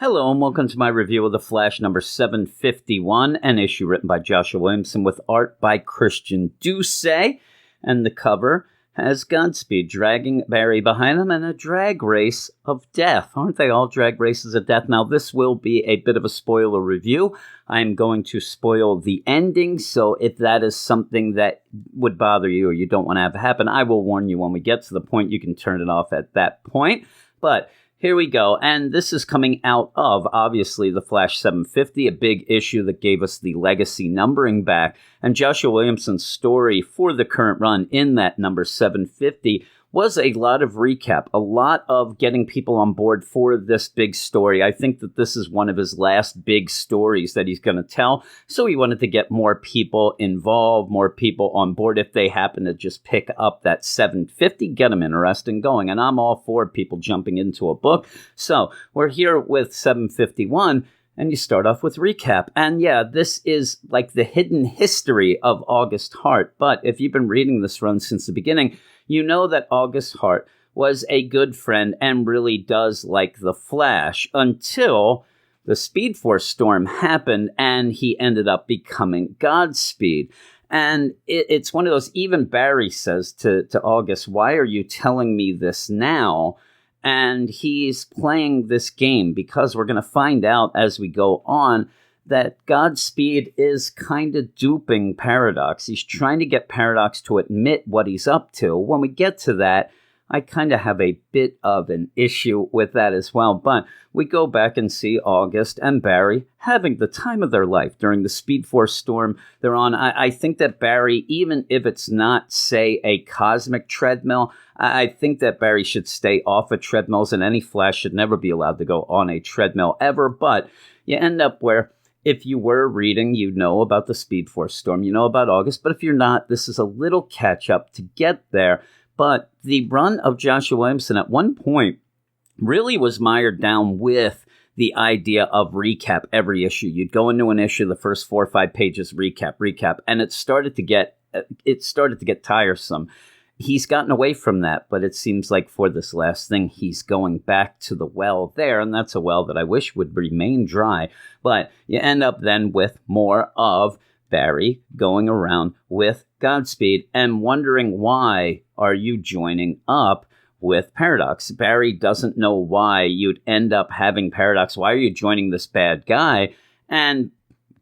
Hello and welcome to my review of The Flash number 751, an issue written by Joshua Williamson with art by Christian Doucet. And the cover has Godspeed dragging Barry behind him in a drag race of death. Aren't they all drag races of death? Now, this will be a bit of a spoiler review. I'm going to spoil the ending, so if that is something that would bother you or you don't want to have happen, I will warn you when we get to the point. You can turn it off at that point. But here we go, and this is coming out of, obviously, The Flash 750, a big issue that gave us the legacy numbering back, and Joshua Williamson's story for the current run in that number 750 was a lot of recap, a lot of getting people on board for this big story. I think that this is one of his last big stories that he's going to tell, so he wanted to get more people involved, more people on board. If they happen to just pick up that 750, get them interested in going, and I'm all for people jumping into a book. So we're here with 751, and you start off with recap. And yeah, this is like the hidden history of August Hart, but if you've been reading this run since the beginning, you know that August Hart was a good friend and really does like the Flash until the Speed Force storm happened and he ended up becoming Godspeed. And it's one of those, even Barry says to August, why are you telling me this now? And he's playing this game because we're going to find out as we go on that Godspeed is kind of duping Paradox. He's trying to get Paradox to admit what he's up to. When we get to that, I kind of have a bit of an issue with that as well. But we go back and see August and Barry having the time of their life during the Speed Force storm they're on. I think that Barry, even if it's not, say, a cosmic treadmill, I think that Barry should stay off of treadmills, and any Flash should never be allowed to go on a treadmill ever. But you end up where, if you were reading, you know about the Speed Force storm, you know about August, but if you're not, this is a little catch-up to get there. But the run of Joshua Williamson at one point really was mired down with the idea of recap every issue. You'd go into an issue, the first 4 or 5 pages, recap, and it started to get tiresome. He's gotten away from that, but it seems like for this last thing, he's going back to the well there, and that's a well that I wish would remain dry. But you end up then with more of Barry going around with Godspeed and wondering, why are you joining up with Paradox? Barry doesn't know why you'd end up having Paradox. Why are you joining this bad guy? And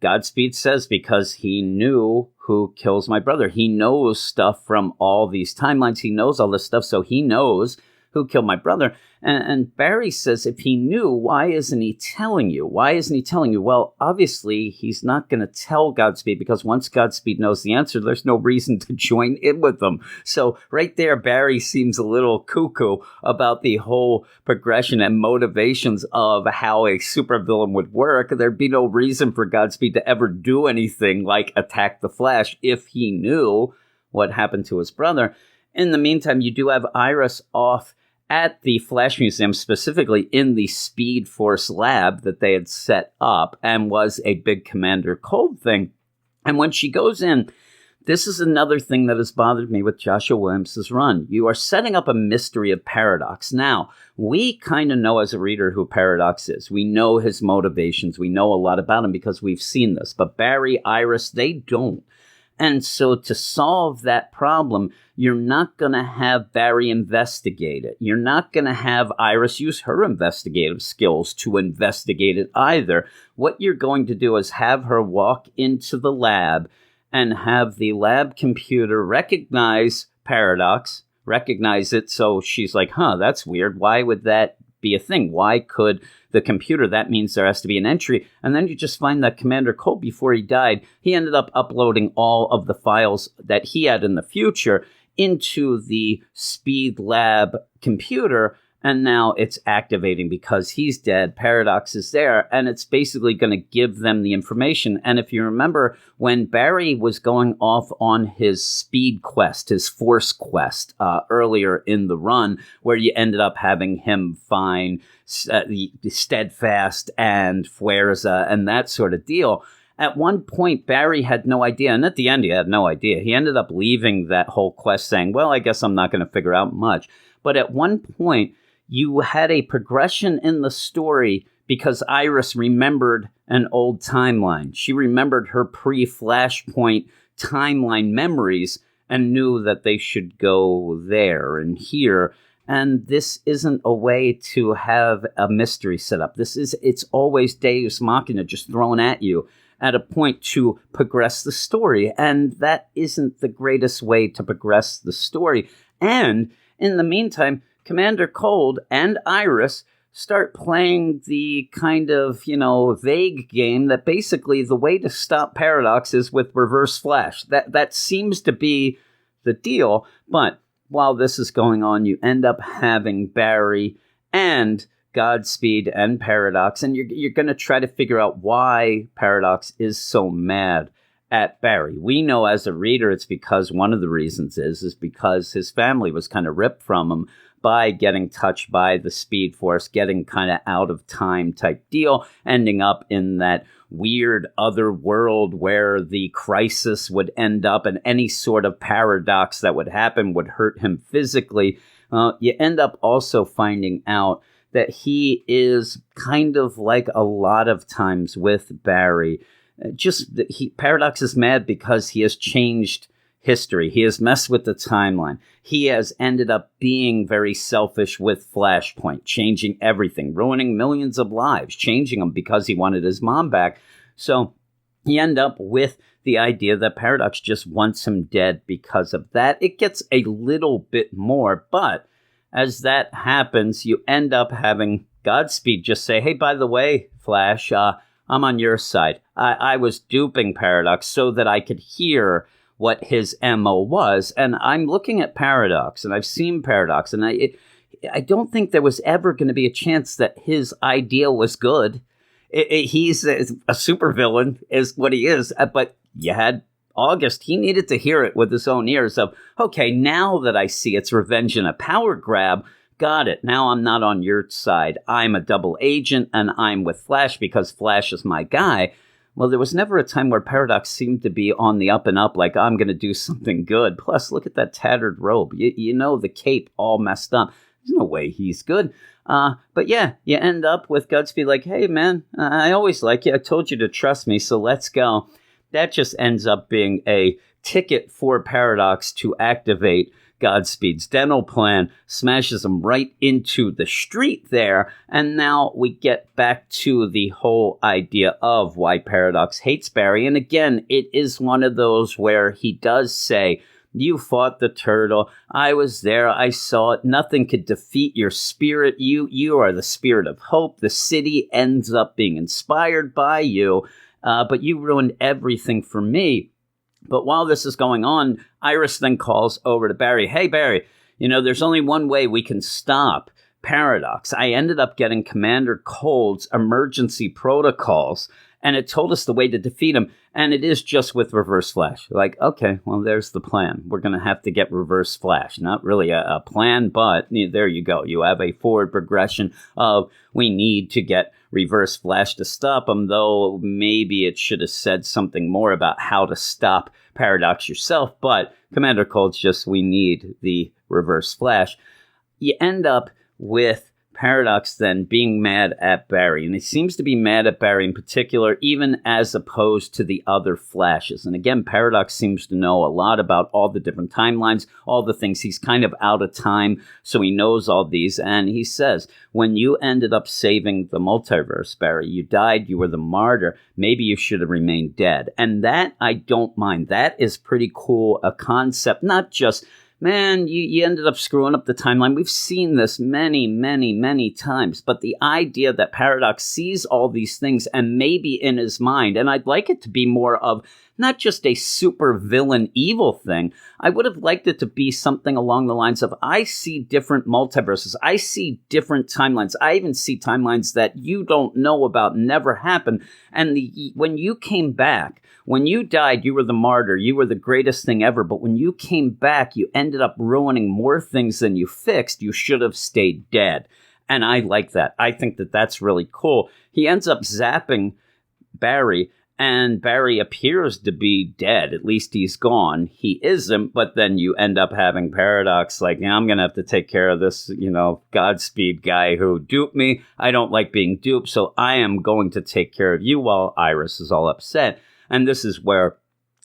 Godspeed says, because he knew who kills my brother. He knows stuff from all these timelines. He knows all this stuff, so he knows who killed my brother. And Barry says, if he knew, why isn't he telling you? Why isn't he telling you? Well, obviously, he's not going to tell Godspeed, because once Godspeed knows the answer, there's no reason to join in with them. So right there, Barry seems a little cuckoo about the whole progression and motivations of how a supervillain would work. There'd be no reason for Godspeed to ever do anything like attack the Flash if he knew what happened to his brother. In the meantime, you do have Iris off at the Flash Museum, specifically in the Speed Force lab that they had set up and was a big Commander Cold thing. And when she goes in, this is another thing that has bothered me with Joshua Williamson's run. You are setting up a mystery of Paradox. Now, we kind of know as a reader who Paradox is. We know his motivations. We know a lot about him because we've seen this. But Barry, Iris, they don't. And so to solve that problem, you're not going to have Barry investigate it. You're not going to have Iris use her investigative skills to investigate it either. What you're going to do is have her walk into the lab and have the lab computer recognize Paradox, recognize it. So she's like, that's weird. Why would that be a thing? Why could the computer? That means there has to be an entry. And then you just find that Commander Cold, before he died, he ended up uploading all of the files that he had in the future into the Speed Lab computer. And now it's activating because he's dead. Paradox is there, and it's basically going to give them the information. And if you remember, when Barry was going off on his speed quest, his force quest, earlier in the run, where you ended up having him find the Steadfast and Fuerza and that sort of deal, at one point, Barry had no idea, and at the end, he had no idea. He ended up leaving that whole quest saying, well, I guess I'm not going to figure out much. But at one point, you had a progression in the story because Iris remembered an old timeline. She remembered her pre-Flashpoint timeline memories and knew that they should go there and here. And this isn't a way to have a mystery set up. It's always Deus Machina just thrown at you at a point to progress the story. And that isn't the greatest way to progress the story. And in the meantime, Commander Cold and Iris start playing the kind of, vague game that basically the way to stop Paradox is with Reverse Flash. That seems to be the deal. But while this is going on, you end up having Barry and Godspeed and Paradox, and you're going to try to figure out why Paradox is so mad at Barry. We know as a reader it's because one of the reasons is because his family was kind of ripped from him by getting touched by the Speed Force, getting kind of out of time type deal, ending up in that weird other world where the crisis would end up and any sort of paradox that would happen would hurt him physically. You end up also finding out that he is kind of like a lot of times with Barry. Paradox is mad because he has changed history. He has messed with the timeline. He has ended up being very selfish with Flashpoint, changing everything, ruining millions of lives, changing them because he wanted his mom back. So you end up with the idea that Paradox just wants him dead because of that. It gets a little bit more, but as that happens, you end up having Godspeed just say, hey, by the way, Flash, I'm on your side. I was duping Paradox so that I could hear what his MO was. And I'm looking at Paradox, and I've seen Paradox, and I don't think there was ever going to be a chance that his idea was good. He's a supervillain, is what he is. But you had August. He needed to hear it with his own ears of, okay, now that I see it's revenge and a power grab, got it. Now I'm not on your side. I'm a double agent, and I'm with Flash because Flash is my guy. Well, there was never a time where Paradox seemed to be on the up and up, like, I'm going to do something good. Plus, look at that tattered robe. The cape all messed up. There's no way he's good. But yeah, you end up with Godspeed like, hey, man, I always like you. I told you to trust me, so let's go. That just ends up being a ticket for Paradox to activate Godspeed's dental plan, smashes him right into the street there, and now we get back to the whole idea of why Paradox hates Barry. And again, it is one of those where he does say, you fought the turtle, I was there, I saw it, nothing could defeat your spirit, you are the spirit of hope, the city ends up being inspired by you, but you ruined everything for me. But while this is going on, Iris then calls over to Barry. Hey, Barry, there's only one way we can stop Paradox. I ended up getting Commander Cold's emergency protocols, and it told us the way to defeat him. And it is just with Reverse Flash. Like, okay, well, there's the plan. We're going to have to get Reverse Flash. Not really a plan, but there you go. You have a forward progression of we need to get Reverse Flash to stop him, though maybe it should have said something more about how to stop Paradox yourself. But Commander Cold's just, we need the Reverse Flash. You end up with Paradox then being mad at Barry, and he seems to be mad at Barry in particular, even as opposed to the other Flashes. And again, Paradox seems to know a lot about all the different timelines, all the things. He's kind of out of time, so he knows all these. And he says, when you ended up saving the multiverse, Barry, you died, you were the martyr. Maybe you should have remained dead. And that I don't mind. That is pretty cool, a concept, not just, man, you ended up screwing up the timeline. We've seen this many, many, many times. But the idea that Paradox sees all these things and maybe in his mind, and I'd like it to be more of not just a super villain evil thing. I would have liked it to be something along the lines of, I see different multiverses. I see different timelines. I even see timelines that you don't know about, never happened. And when you came back, when you died, you were the martyr. You were the greatest thing ever. But when you came back, you ended up ruining more things than you fixed. You should have stayed dead. And I like that. I think that that's really cool. He ends up zapping Barry, And Barry appears to be dead. At least he's gone. He isn't, but then you end up having Paradox like, I'm going to have to take care of this, Godspeed guy who duped me. I don't like being duped, so I am going to take care of you while Iris is all upset. And this is where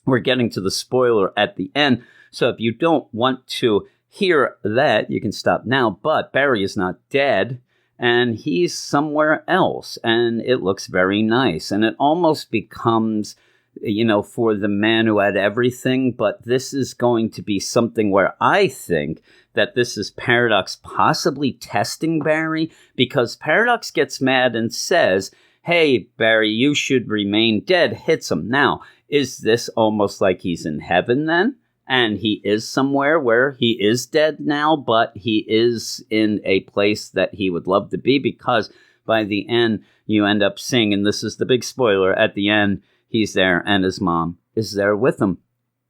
we're getting to the spoiler at the end. So if you don't want to hear that, you can stop now. But Barry is not dead. And he's somewhere else, and it looks very nice. And it almost becomes, for the man who had everything, but this is going to be something where I think that this is Paradox possibly testing Barry, because Paradox gets mad and says, hey, Barry, you should remain dead, hits him. Now, is this almost like he's in heaven then? And he is somewhere where he is dead now, but he is in a place that he would love to be, because by the end, you end up seeing, and this is the big spoiler, at the end, he's there and his mom is there with him.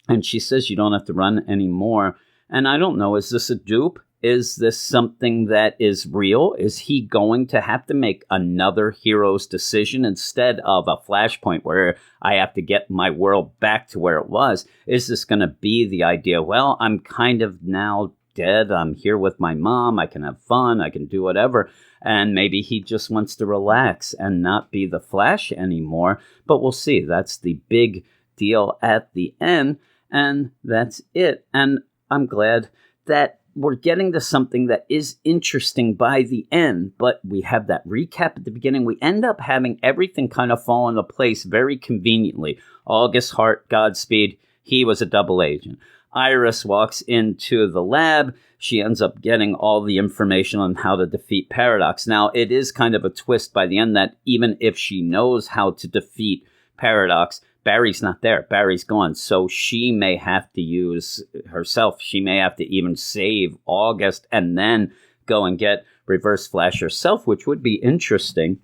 And she says, you don't have to run anymore. And I don't know, is this a dupe? Is this something that is real? Is he going to have to make another hero's decision instead of a flashpoint where I have to get my world back to where it was? Is this going to be the idea, well, I'm kind of now dead. I'm here with my mom. I can have fun. I can do whatever. And maybe he just wants to relax and not be the Flash anymore. But we'll see. That's the big deal at the end. And that's it. And I'm glad that we're getting to something that is interesting by the end, but we have that recap at the beginning. We end up having everything kind of fall into place very conveniently. August Hart, Godspeed, he was a double agent. Iris walks into the lab. She ends up getting all the information on how to defeat Paradox. Now, it is kind of a twist by the end that even if she knows how to defeat Paradox, Barry's not there. Barry's gone. So she may have to use herself. She may have to even save August and then go and get Reverse Flash herself, which would be interesting.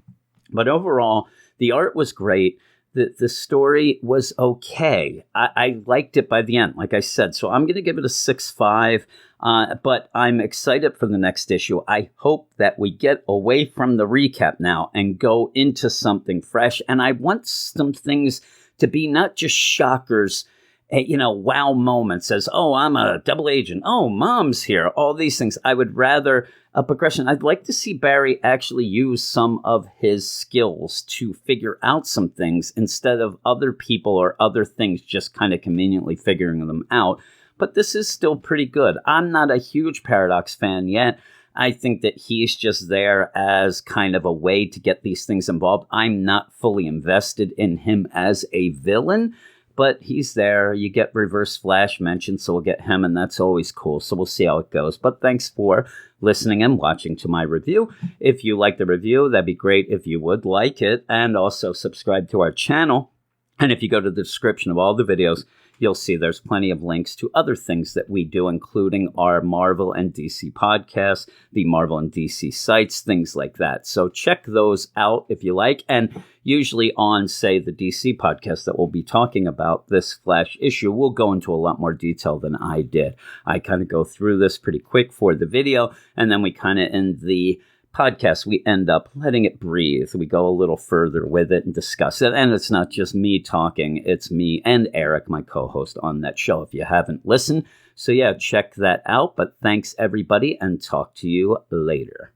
But overall, the art was great. The story was okay. I liked it by the end, like I said. So I'm going to give it a 6.5. But I'm excited for the next issue. I hope that we get away from the recap now and go into something fresh. And I want some things to be not just shockers, wow moments as, oh, I'm a double agent. Oh, mom's here. All these things. I would rather a progression. I'd like to see Barry actually use some of his skills to figure out some things instead of other people or other things just kind of conveniently figuring them out. But this is still pretty good. I'm not a huge Paradox fan yet. I think that he's just there as kind of a way to get these things involved. I'm not fully invested in him as a villain, but he's there. You get Reverse Flash mentioned, so we'll get him, and that's always cool. So we'll see how it goes. But thanks for listening and watching to my review. If you like the review, that'd be great if you would like it, and also subscribe to our channel. And if you go to the description of all the videos, you'll see there's plenty of links to other things that we do, including our Marvel and DC podcasts, the Marvel and DC sites, things like that. So check those out if you like. And usually on, say, the DC podcast that we'll be talking about this Flash issue, we'll go into a lot more detail than I did. I kind of go through this pretty quick for the video, and then we kind of end the podcast, we end up letting it breathe. We go a little further with it and discuss it. And it's not just me talking. It's me and Eric, my co-host on that show, if you haven't listened. So yeah, check that out. But thanks, everybody, and talk to you later.